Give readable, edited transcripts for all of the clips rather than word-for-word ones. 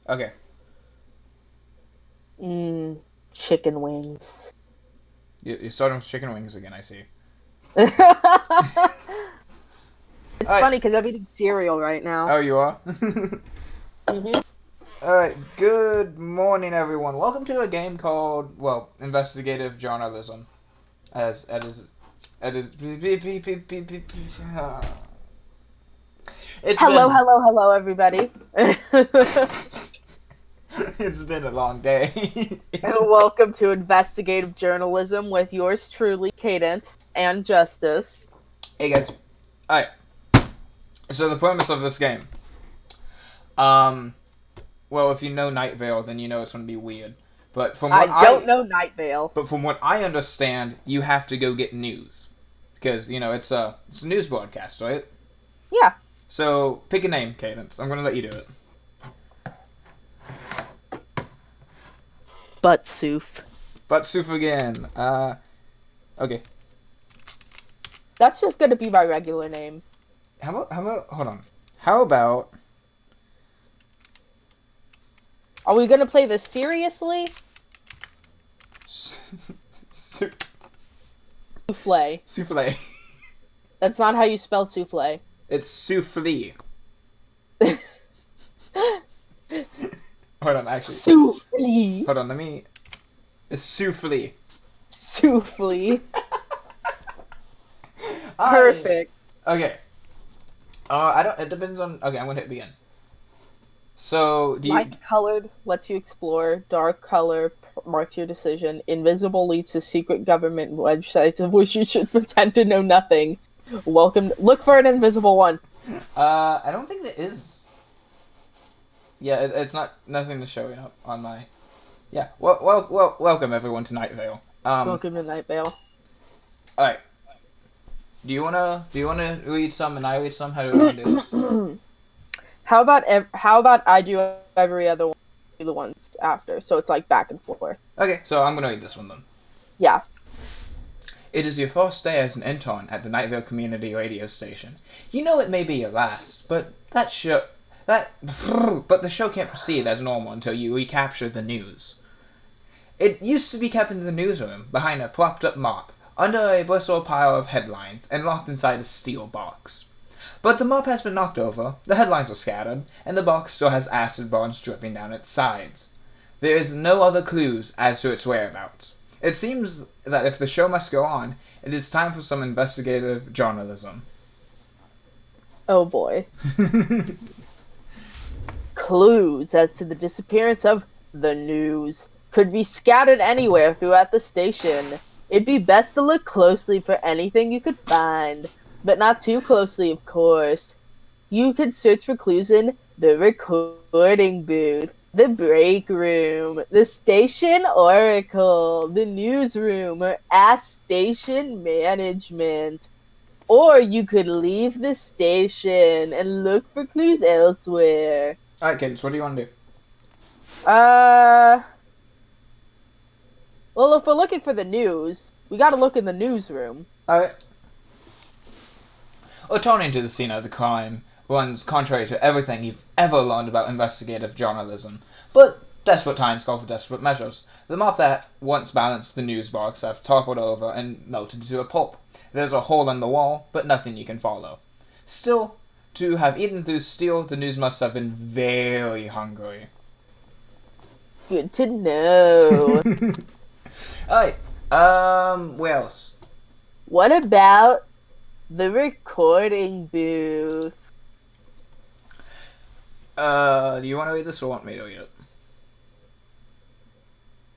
Okay. Mmm, chicken wings. You're starting with chicken wings again, I see. It's Alright. funny because I'm eating cereal right now. Oh, you are? Hmm. Alright, good morning, everyone. Welcome to a game called, well, Investigative Journalism. As it is. It is. It's Hello, been. hello, hello, everybody. It's been a long day. And welcome to Investigative Journalism with yours truly, Cadence and Justice. Hey, guys. Alright. So, the premise of this game. Um. Well, if you know Night Vale, then you know it's going to be weird. But from I what don't I know Night Vale. But from what I understand, you have to go get news because it's a news broadcast, right? Yeah. So pick a name, Cadence. I'm gonna let you do it. Butt Soof. But Suf again. Okay. That's just gonna be my regular name. How about hold on. How about Are we gonna play this seriously? Souffle. souffle? That's not how you spell souffle. It's souffle. Hold on, actually. Souffle. Hold on. Let me. It's souffle. Souffle. I Perfect. Okay. I don't. It depends on. Okay, I'm gonna hit begin. So do you? Light colored lets you explore. Dark color marks your decision. Invisible leads to secret government websites of which you should pretend to know nothing. Welcome. Look for an invisible one. I don't think there is. Yeah, it's not nothing to showing up on my. Yeah. Welcome everyone to Night Vale. Welcome to Night Vale. All right. Do you wanna read some and I read some? How do we wanna do this? How about I do every other one, do the ones after, so it's like back and forth. Okay, so I'm gonna read this one then. Yeah. It is your first day as an intern at the Night Vale Community Radio Station. You know it may be your last, but but the show can't proceed as normal until you recapture the news. It used to be kept in the newsroom, behind a propped-up mop, under a bristle pile of headlines, and locked inside a steel box. But the mop has been knocked over, the headlines are scattered, and the box still has acid burns dripping down its sides. There is no other clues as to its whereabouts. It seems that if the show must go on, it is time for some investigative journalism. Oh boy. Clues as to the disappearance of the news could be scattered anywhere throughout the station. It'd be best to look closely for anything you could find, but not too closely, of course. You could search for clues in the recording booth, the break room, the station oracle, the newsroom, or ask station management. Or you could leave the station and look for clues elsewhere. Alright, kids, what do you want to do? Uh, well, if we're looking for the news, we gotta look in the newsroom. Alright. Returning to the scene of the crime runs contrary to everything you've ever learned about investigative journalism. But desperate times call for desperate measures. The mop that once balanced the news box have toppled over and melted into a pulp. There's a hole in the wall, but nothing you can follow. Still, to have eaten through steel, the news must have been very hungry. Good to know. Alright, where else? What about the recording booth? Do you want to read this or want me to read it?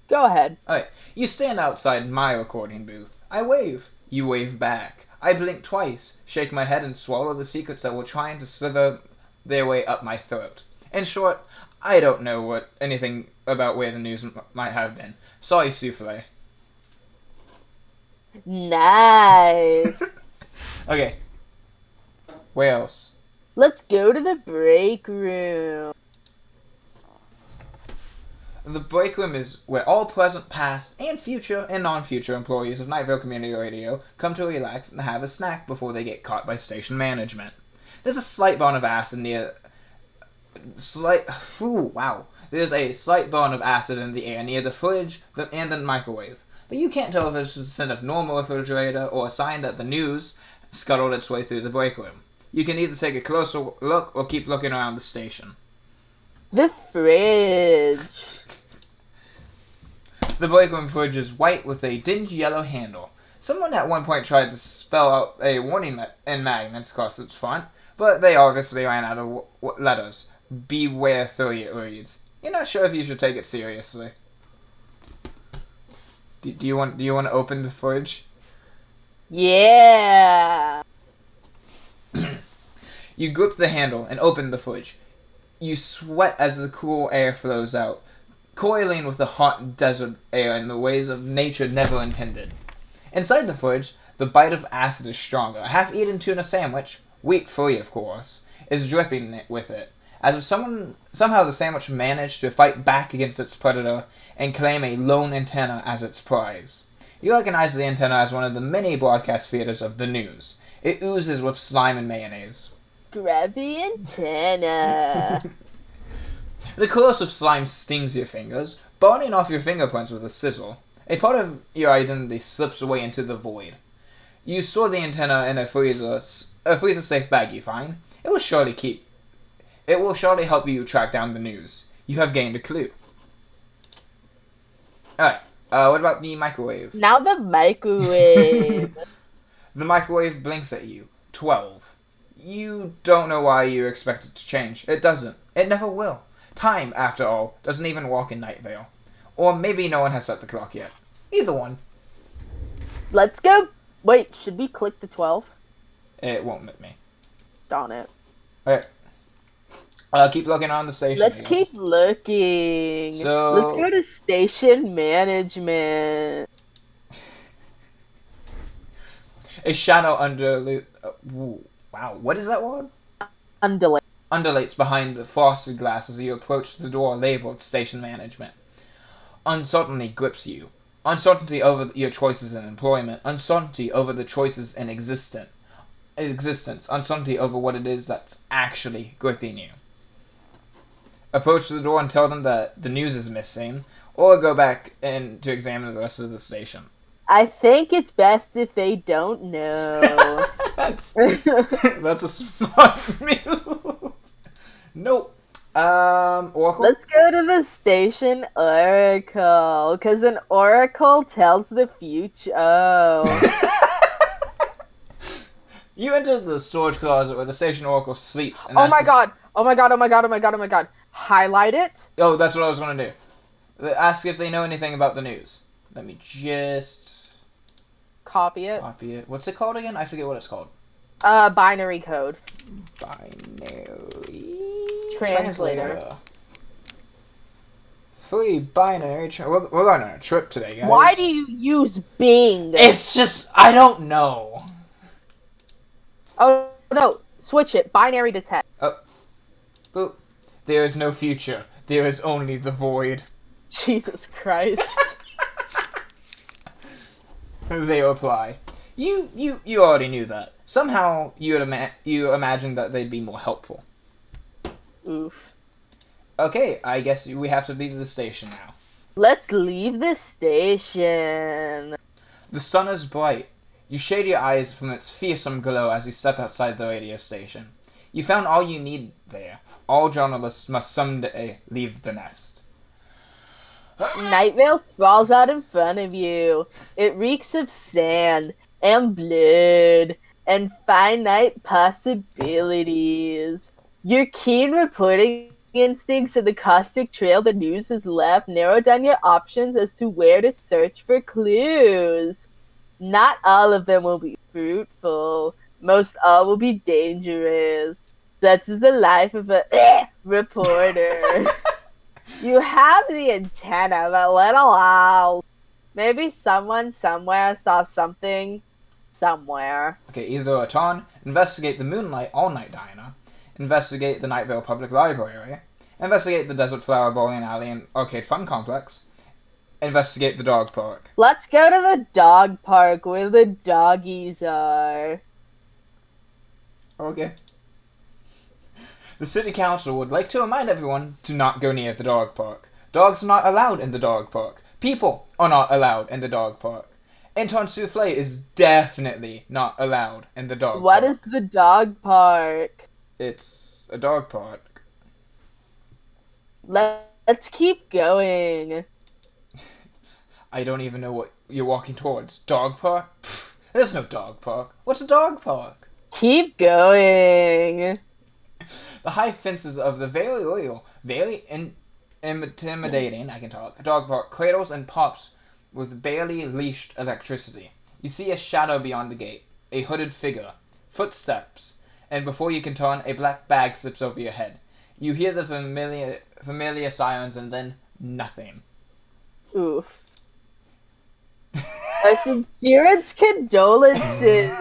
Go ahead. Alright, you stand outside my recording booth. I wave. You wave back. I blink twice, shake my head, and swallow the secrets that were trying to slither their way up my throat. In short, I don't know anything about where the news might have been. Sorry, souffle. Nice. Okay. Where else? Let's go to the break room. The break room is where all present, past, and future and non-future employees of Night Vale Community Radio come to relax and have a snack before they get caught by station management. There's a slight burn of acid near There's a slight burn of acid in the air near the fridge and the microwave. But you can't tell if it's just a sign of normal refrigerator or a sign that the news scuttled its way through the break room. You can either take a closer look or keep looking around the station. The fridge. The break room fridge is white with a dingy yellow handle. Someone at one point tried to spell out a warning in magnets across its front, but they obviously ran out of letters. Beware 30 it reads. You're not sure if you should take it seriously. Do you want to open the fridge? Yeah. You grip the handle and open the fridge. You sweat as the cool air flows out, coiling with the hot desert air in the ways of nature never intended. Inside the fridge, the bite of acid is stronger. A half-eaten tuna sandwich, wheat-free of course, is dripping with it, as if somehow the sandwich managed to fight back against its predator and claim a lone antenna as its prize. You recognize the antenna as one of the many broadcast theaters of the news. It oozes with slime and mayonnaise. Grab the antenna. The corrosive slime stings your fingers, burning off your fingerprints with a sizzle. A part of your identity slips away into the void. You store the antenna in a freezer-safe bag you find. It will surely help you track down the news. You have gained a clue. Alright, what about the microwave? Now the microwave. The microwave blinks at you. 12. You don't know why you expect it to change. It doesn't. It never will. Time, after all, doesn't even walk in Night Vale. Or maybe no one has set the clock yet. Either one. Let's go. Wait, should we click the 12? It won't let me. Darn it. Okay. Keep looking on the station. Let's keep looking. So let's go to station management. A shadow wow, what is that word? Undulates behind the frosted glass as you approach the door labeled Station Management. Uncertainty grips you. Uncertainty over your choices in employment. Uncertainty over the choices in existence. Uncertainty over what it is that's actually gripping you. Approach the door and tell them that the news is missing, or go back in to examine the rest of the station. I think it's best if they don't know. That's a smart move. Nope. Oracle? Let's go to the station oracle, because an oracle tells the future. Oh. You enter the storage closet where the station oracle sleeps. And Oh my god! Highlight it. Oh, that's what I was going to do. Ask if they know anything about the news. Let me just... Copy it. What's it called again? I forget what it's called. Binary code. Binary... Translator. Free binary... We're going on a trip today, guys. Why do you use Bing? It's just... I don't know. Oh, no. Switch it. Binary to text. Oh. Boop. There is no future. There is only the void. Jesus Christ. They reply. You already knew that. Somehow you imagined that they'd be more helpful. Oof. Okay, I guess we have to leave the station now. Let's leave the station. The sun is bright. You shade your eyes from its fearsome glow as you step outside the radio station. You found all you need there. All journalists must someday leave the nest. Night Vale sprawls out in front of you. It reeks of sand and blood and finite possibilities. Your keen reporting instincts and the caustic trail the news has left narrow down your options as to where to search for clues. Not all of them will be fruitful. Most all will be dangerous. Such is the life of a reporter. You have the antenna, but little else. Maybe someone somewhere saw something somewhere. Okay, either a ton, investigate the Moonlight All-Night Diner, investigate the Night Vale Public Library, investigate the Desert Flower Bowling Alley and Arcade Fun Complex, investigate the dog park. Let's go to the dog park where the doggies are. Okay. The city council would like to remind everyone to not go near the dog park. Dogs are not allowed in the dog park. People are not allowed in the dog park. Intern souffle is definitely not allowed in the dog park. What is the dog park? It's a dog park. Let's keep going. I don't even know what you're walking towards. Dog park? Pfft, there's no dog park. What's a dog park? Keep going. The high fences of the very loyal, very intimidating, I can talk, dog park cradles and pops with barely leashed electricity. You see a shadow beyond the gate, a hooded figure, footsteps, and before you can turn, a black bag slips over your head. You hear the familiar sirens and then nothing. Oof. Our sincerest condolences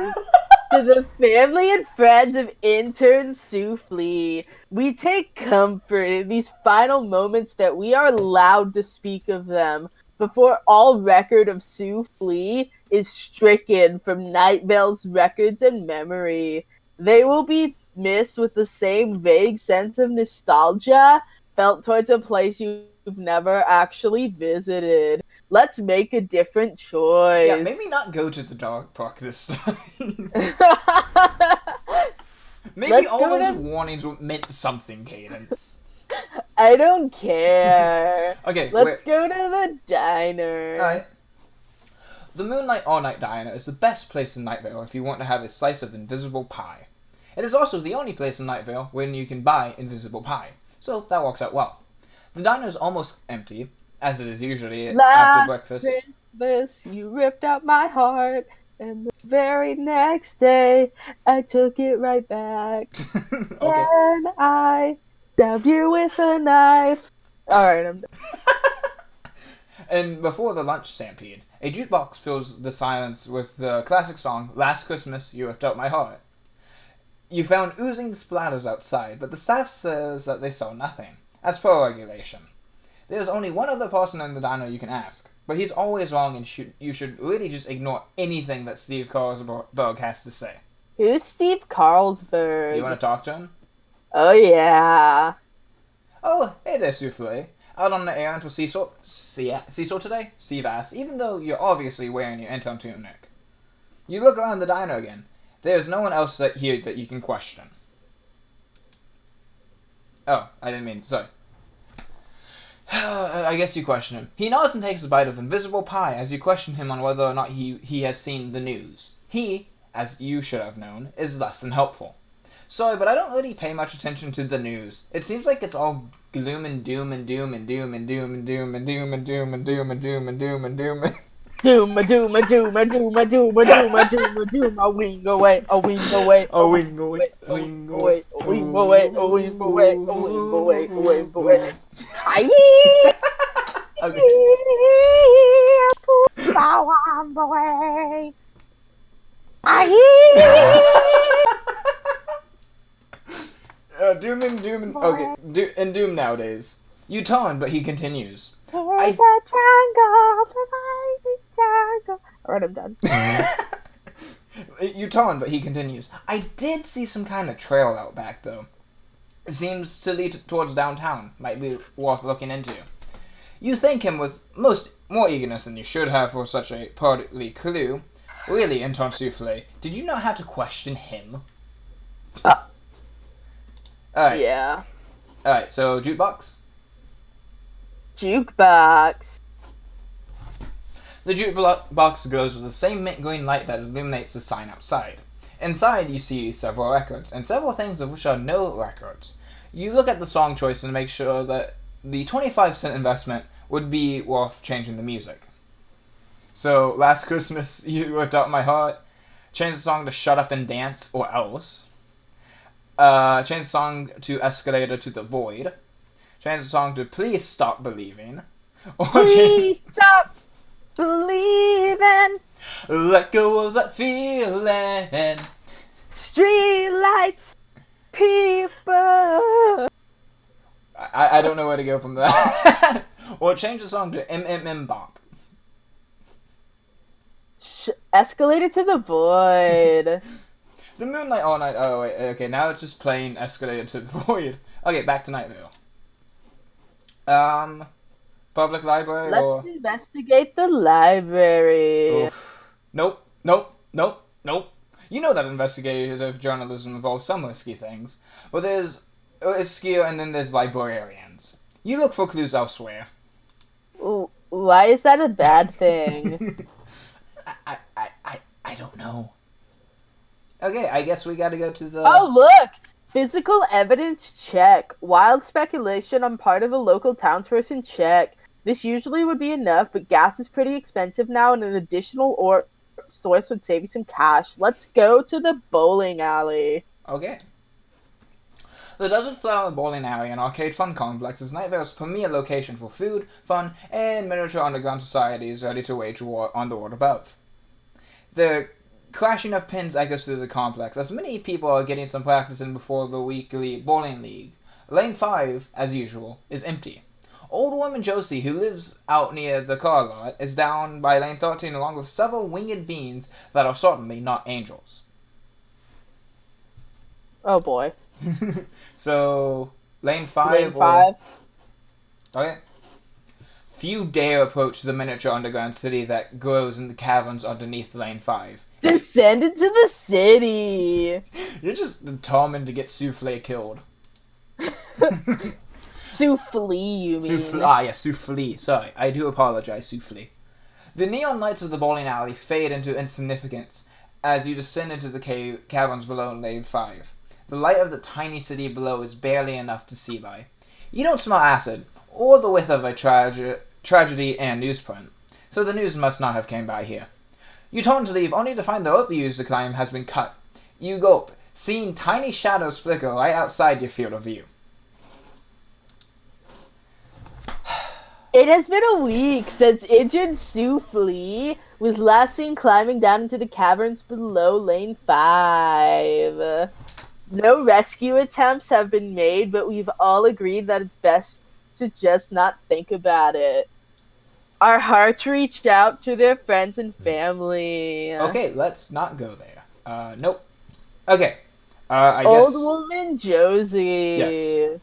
to the family and friends of intern Souffle. We take comfort in these final moments that we are allowed to speak of them before all record of Souffle is stricken from Night Vale's records and memory. They will be missed with the same vague sense of nostalgia felt towards a place you've never actually visited. Let's make a different choice. Yeah, maybe not go to the dog park this time. Maybe all those warnings meant something, Cadence. I don't care. Okay, let's go to the diner. Alright. The Moonlight All Night Diner is the best place in Night Vale if you want to have a slice of invisible pie. It is also the only place in Night Vale where you can buy invisible pie, so that works out well. The diner is almost empty, as it is usually after breakfast. Last Christmas, you ripped out my heart, and the very next day, I took it right back. Okay. And I stabbed you with a knife. Alright, I'm done. And before the lunch stampede, a jukebox fills the silence with the classic song, Last Christmas, You Ripped Out My Heart. You found oozing splatters outside, but the staff says that they saw nothing, as per regulation. There's only one other person in the diner you can ask, but he's always wrong and you should really just ignore anything that Steve Carlsberg has to say. Who's Steve Carlsberg? You want to talk to him? Oh, yeah. Oh, hey there, Souffle. Out on the errand for Cecil today? Steve asks, even though you're obviously wearing your intern tunic. You look around the diner again. There's no one else here that you can question. Oh, I didn't mean, sorry. I guess you question him. He nods and takes a bite of invisible pie as you question him on whether or not he has seen the news. He, as you should have known, is less than helpful. Sorry, but I don't really pay much attention to the news. It seems like it's all gloom and doom and doom and doom and doom and doom and doom and doom and doom and doom and doom and doom and doom a doom a doom a doom a doom a doom a doom a doom a wing away, a wing away, a wing away, a wing away, a wing away, a wing away, a wing away, a wing away. Doom and doom and okay, and doom nowadays. You turn, but he continues. Alright, I'm done. You turn, but he continues. I did see some kind of trail out back, though. It seems to lead towards downtown. Might be worth looking into. You thank him with more eagerness than you should have for such a partly clue. Really, intern Souffle, did you not have to question him? Alright. Yeah. Alright, so jukebox? Jukebox. The jukebox glows with the same mint green light that illuminates the sign outside. Inside, you see several records, and several things of which are no records. You look at the song choice and make sure that the 25-cent investment would be worth changing the music. So, Last Christmas, You Ripped Out My Heart. Change the song to Shut Up and Dance, or else. Change the song to Escalator to the Void. Change the song to Please Stop Believing. Or Please stop believing. Let go of that feeling. Streetlights, people. I don't know where to go from that. Or change the song to Bop. Escalated to the Void. The moonlight all night. Oh wait, okay. Now it's just plain escalated to the void. Okay, back to Night Vale. Public library Let's or? investigate the library. Oof. Nope. Nope. Nope. Nope. You know that investigative journalism involves some risky things, but there's riskier, and then there's librarians. You look for clues elsewhere. Ooh, why is that a bad thing? I don't know. Okay, I guess we gotta go to the... Oh, look! Physical evidence check. Wild speculation on part of a local townsperson check. This usually would be enough, but gas is pretty expensive now, and an additional ore source would save you some cash. Let's go to the bowling alley. Okay. The Desert Flower Bowling Alley and Arcade Fun Complex is Night Vale's premier location for food, fun, and miniature underground societies ready to wage war on the world above. The clashing of pins echoes through the complex, as many people are getting some practice in before the weekly bowling league. Lane 5, as usual, is empty. Old woman Josie, who lives out near the car lot, is down by lane 13 along with several winged beings that are certainly not angels. Oh boy. So, lane 5 Lane 5. Okay. Few dare approach the miniature underground city that grows in the caverns underneath lane 5. Descend into the city. You're just determined to get Souffle killed. Souffle, you mean? Yes, Souffle. Sorry, I do apologize, Souffle. The neon lights of the bowling alley fade into insignificance as you descend into the caverns below lane 5. The light of the tiny city below is barely enough to see by. You don't smell acid, or the whiff of a tragedy and newsprint, so the news must not have came by here. You turn to leave, only to find the rope you used to climb has been cut. You gulp, seeing tiny shadows flicker right outside your field of view. It has been a week since injured Souffle was last seen climbing down into the caverns below lane 5. No rescue attempts have been made, but we've all agreed that it's best to just not think about it. Our hearts reached out to their friends and family. Okay, let's not go there. Nope. Okay. Old woman Josie. Yes.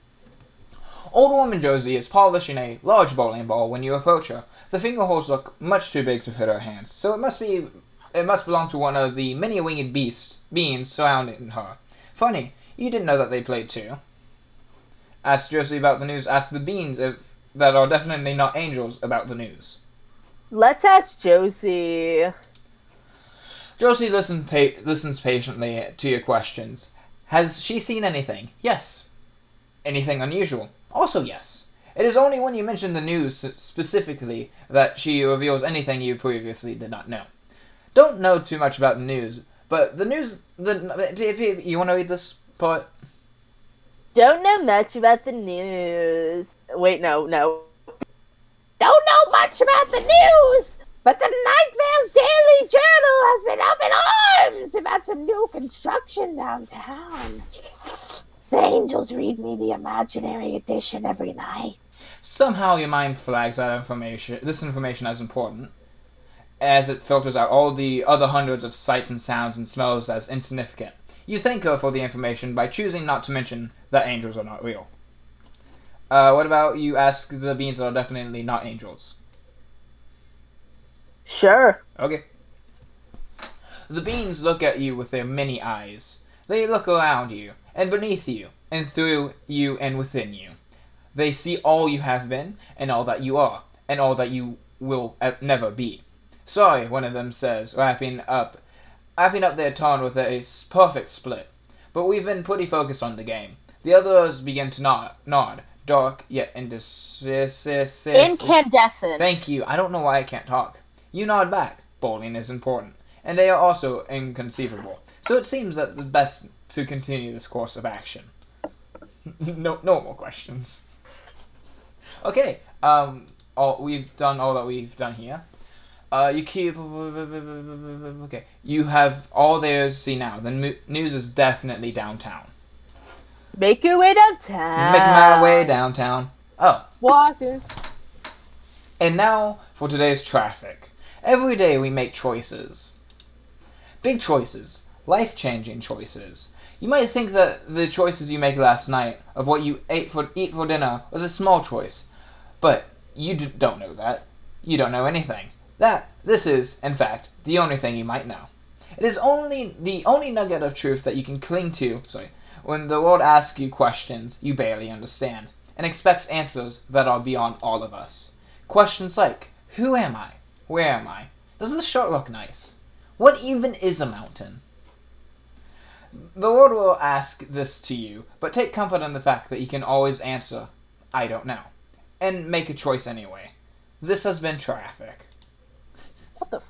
Old woman Josie is polishing a large bowling ball when you approach her. The finger holes look much too big to fit her hands, so it must belong to one of the many winged beings surrounding her. Funny, you didn't know that they played too. Ask Josie about the news. Ask the beings that are definitely not angels about the news. Let's ask Josie. Josie listens patiently to your questions. Has she seen anything? Yes. Anything unusual? Also yes. It is only when you mention the news specifically that she reveals anything you previously did not know. Don't know too much about the news, but the news... You want to read this part? Don't know much about the news. Wait, no. Don't know much about the news, but the Night Vale Daily Journal has been up in arms about some new construction downtown. The angels read me the imaginary edition every night. Somehow your mind flags this information as important, as it filters out all the other hundreds of sights and sounds and smells as insignificant. You thank her for the information by choosing not to mention that angels are not real. What about you ask the beings that are definitely not angels? Sure. Okay. The beings look at you with their many eyes. They look around you, and beneath you, and through you and within you. They see all you have been, and all that you are, and all that you will never be. Sorry, one of them says, wrapping up their turn with a perfect split. But we've been pretty focused on the game. The others begin to nod. Dark, yet incandescent. Thank you. I don't know why I can't talk. You nod back. Bowling is important. And they are also inconceivable. So it seems that the best to continue this course of action. No more questions. Okay. We've done all that we've done here. You keep... Okay. You have all there to see now. The news is definitely downtown. Make your way downtown. Make my way downtown. Oh. Walking. And now for today's traffic. Every day we make choices. Big choices. life-changing choices. You might think that the choices you make last night of what you eat for dinner was a small choice, but you don't know that. You don't know anything. This is, in fact, the only thing you might know. It is the only nugget of truth that you can cling to, when the world asks you questions you barely understand, and expects answers that are beyond all of us. Questions like, who am I? Where am I? Does this shirt look nice? What even is a mountain? The world will ask this to you, but take comfort in the fact that you can always answer, I don't know, and make a choice anyway. This has been Traffic. What the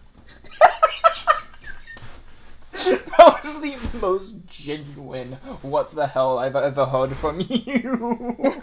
That was the most genuine what the hell I've ever heard from you.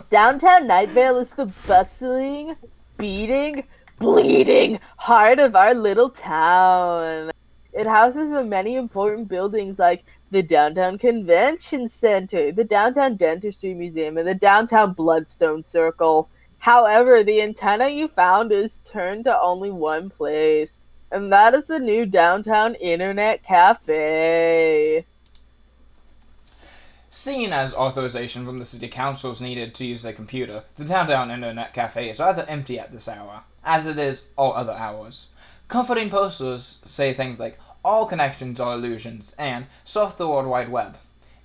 Downtown Night Vale is the bustling, beating, bleeding heart of our little town. It houses many important buildings like the Downtown Convention Center, the Downtown Dentistry Museum, and the Downtown Bloodstone Circle. However, the antenna you found is turned to only one place, and that is the new Downtown Internet Cafe. Seeing as authorization from the city council is needed to use their computer, the Downtown Internet Cafe is rather empty at this hour, as it is all other hours. Comforting posters say things like, all connections are illusions, and surf the World Wide Web.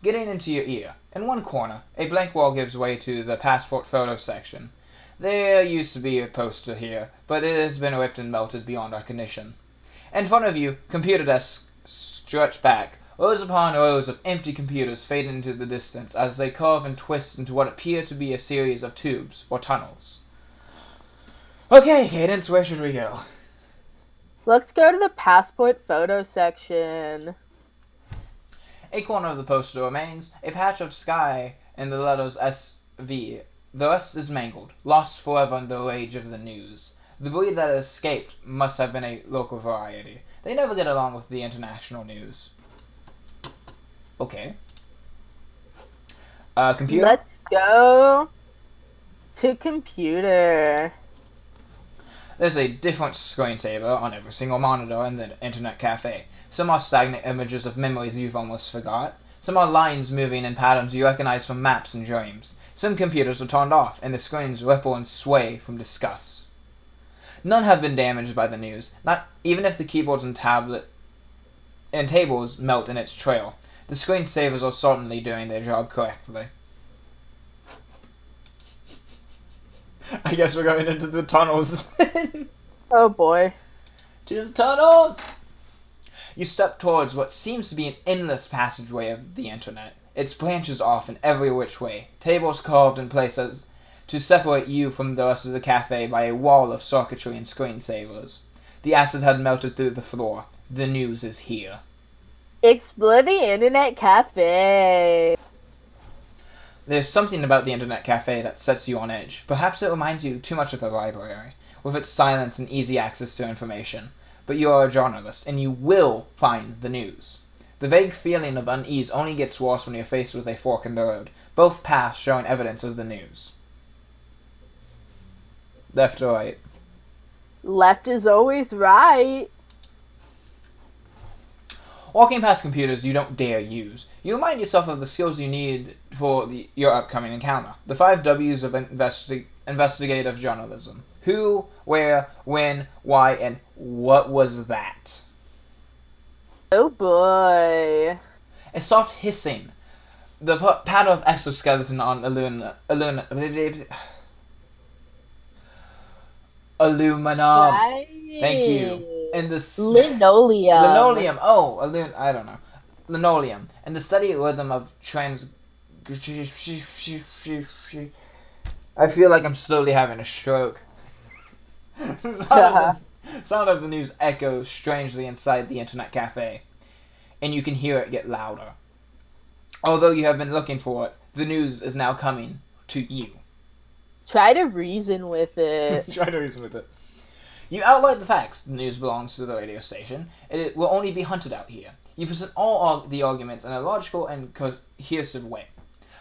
Getting into your ear. In one corner, a blank wall gives way to the passport photo section. There used to be a poster here, but it has been ripped and melted beyond recognition. In front of you, computer desks stretch back, rows upon rows of empty computers fade into the distance as they curve and twist into what appear to be a series of tubes or tunnels. Okay, Cadence, where should we go? Let's go to the passport photo section. A corner of the poster remains, a patch of sky and the letters SV. The rest is mangled, lost forever in the rage of the news. The breed that escaped must have been a local variety. They never get along with the international news. Okay. Computer? Let's go to computer. There's a different screensaver on every single monitor in the internet cafe. Some are stagnant images of memories you've almost forgot. Some are lines moving in patterns you recognize from maps and dreams. Some computers are turned off, and the screens ripple and sway from disgust. None have been damaged by the news, not even if the keyboards and tables melt in its trail. The screensavers are certainly doing their job correctly. I guess we're going into the tunnels then. Oh boy. To the tunnels! You step towards what seems to be an endless passageway of the internet. Its branches off in every which way, tables carved in places to separate you from the rest of the cafe by a wall of circuitry and screensavers. The acid had melted through the floor. The news is here. Explore the internet cafe. There's something about the internet cafe that sets you on edge. Perhaps it reminds you too much of the library, with its silence and easy access to information. But you are a journalist, and you will find the news. The vague feeling of unease only gets worse when you're faced with a fork in the road, both paths showing evidence of the news. Left or right? Left is always right. Walking past computers you don't dare use, you remind yourself of the skills you need for your upcoming encounter. The 5 W's of investigative journalism. Who, where, when, why, and what was that? Oh boy. A soft hissing. The patter of exoskeleton on aluminum. Right. Thank you. And the linoleum. Linoleum. Oh, I don't know. Linoleum. And the steady rhythm of I feel like I'm slowly having a stroke. Sound of the news echoes strangely inside the internet cafe, and you can hear it get louder. Although you have been looking for it, the news is now coming to you. Try to reason with it. Try to reason with it. You outline the facts. The news belongs to the radio station, and it will only be hunted out here. You present all the arguments in a logical and cohesive way.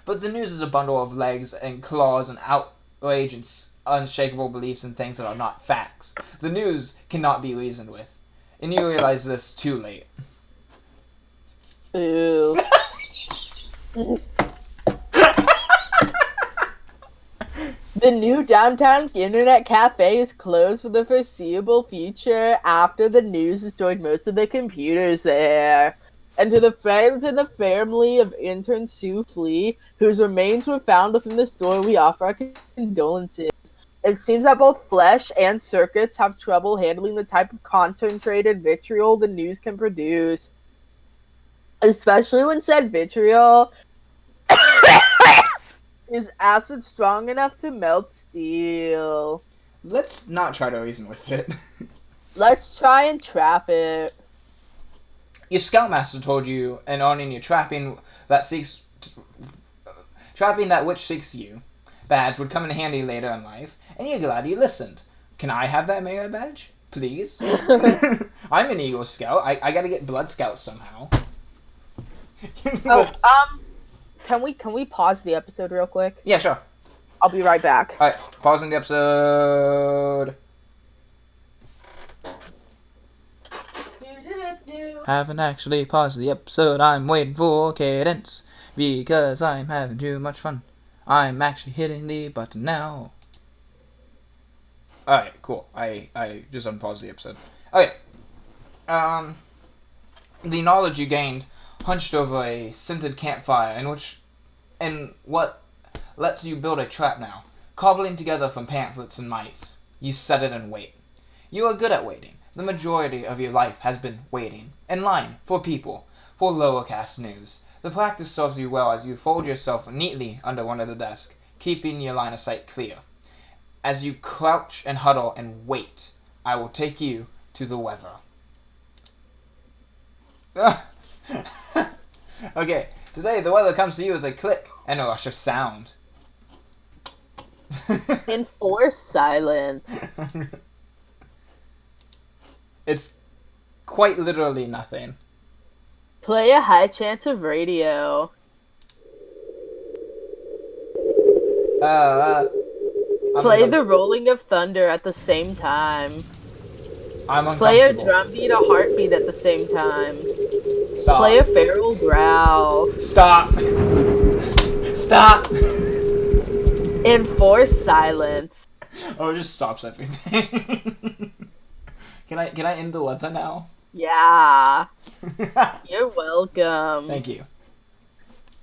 But the news is a bundle of legs and claws and outrage and unshakable beliefs in things that are not facts. The news cannot be reasoned with. And you realize this too late. Ooh. The new downtown internet cafe is closed for the foreseeable future after the news destroyed most of the computers there. And to the friends and the family of intern Sue Flea, whose remains were found within the store, we offer our condolences. It seems that both Flesh and Circuits have trouble handling the type of concentrated vitriol the news can produce. Especially when said vitriol is acid strong enough to melt steel. Let's not try to reason with it. Let's try and trap it. Your scoutmaster told you, and on in your trapping that which seeks you badge would come in handy later in life, and you're glad you listened. Can I have that mayor badge, please? I'm an Eagle Scout. I gotta get Blood Scouts somehow. Can we pause the episode real quick? Yeah, sure. I'll be right back. Alright, pausing the episode. Haven't actually paused the episode. I'm waiting for cadence because I'm having too much fun. I'm actually hitting the button now. Alright, cool. I just unpaused the episode. Okay. The knowledge you gained hunched over a scented campfire and what lets you build a trap now, cobbling together from pamphlets and mice. You set it and wait. You are good at waiting. The majority of your life has been waiting, in line, for people, for lower caste news. The practice serves you well as you fold yourself neatly under one of the desks, keeping your line of sight clear. As you crouch and huddle and wait, I will take you to the weather. Okay, today the weather comes to you with a click and a rush of sound. Enforce silence. It's quite literally nothing. Play a high chance of radio. Play the rolling of thunder at the same time. I'm uncomfortable. Play a drum beat, a heartbeat at the same time. Stop. Play a feral growl. Stop. Stop. Enforce silence. Oh, it just stops everything. Can I end the weather now? Yeah. You're welcome. Thank you.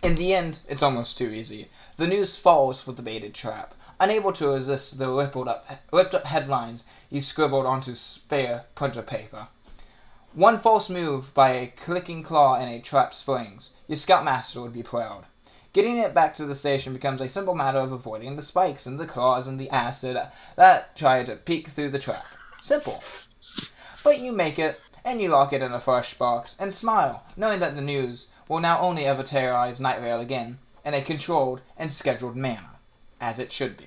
In the end, it's almost too easy. The news falls for the baited trap. Unable to resist the ripped up headlines you scribbled onto spare printer paper. One false move by a clicking claw in a trap springs. Your scoutmaster would be proud. Getting it back to the station becomes a simple matter of avoiding the spikes and the claws and the acid that try to peek through the trap. Simple. But you make it, and you lock it in a fresh box, and smile, knowing that the news will now only ever terrorize Night Vale again, in a controlled and scheduled manner, as it should be.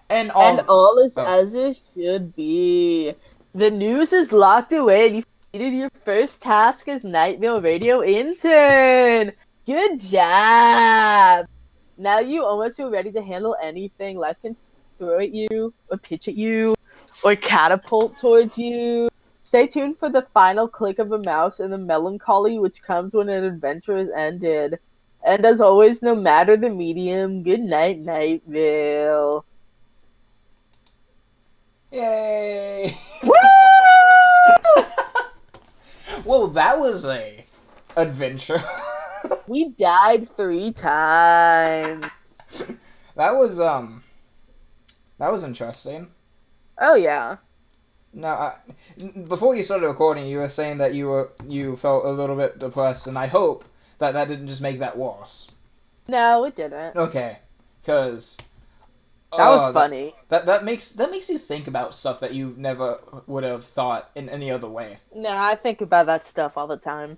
And all is as it should be. The news is locked away, and you completed your first task as Night Vale radio intern. Good job! Now you almost feel ready to handle anything life can throw at you, or pitch at you, or catapult towards you. Stay tuned for the final click of a mouse and the melancholy which comes when an adventure is ended. And as always, no matter the medium, good night, Night Vale. Yay! Well, that was a adventure. We died 3 times. That was interesting. Oh yeah. Now, before you started recording, you were saying that you felt a little bit depressed, and I hope that didn't just make that worse. No, it didn't. Okay, because that was funny. That makes you think about stuff that you never would have thought in any other way. No, I think about that stuff all the time.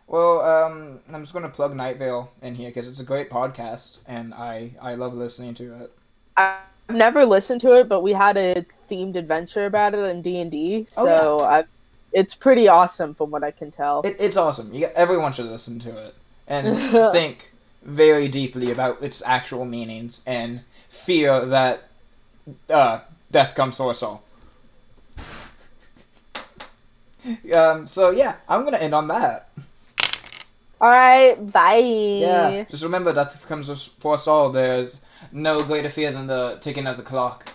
Well, I'm just gonna plug Night Vale in here because it's a great podcast, and I love listening to it. I've never listened to it, but we had a themed adventure about it in D&D, so yeah. It's pretty awesome from what I can tell. It's awesome. Everyone should listen to it and think very deeply about its actual meanings and fear that death comes for us all. So yeah, I'm gonna end on that. Alright, bye. Yeah, just remember that comes for us all. There's no greater fear than the ticking of the clock.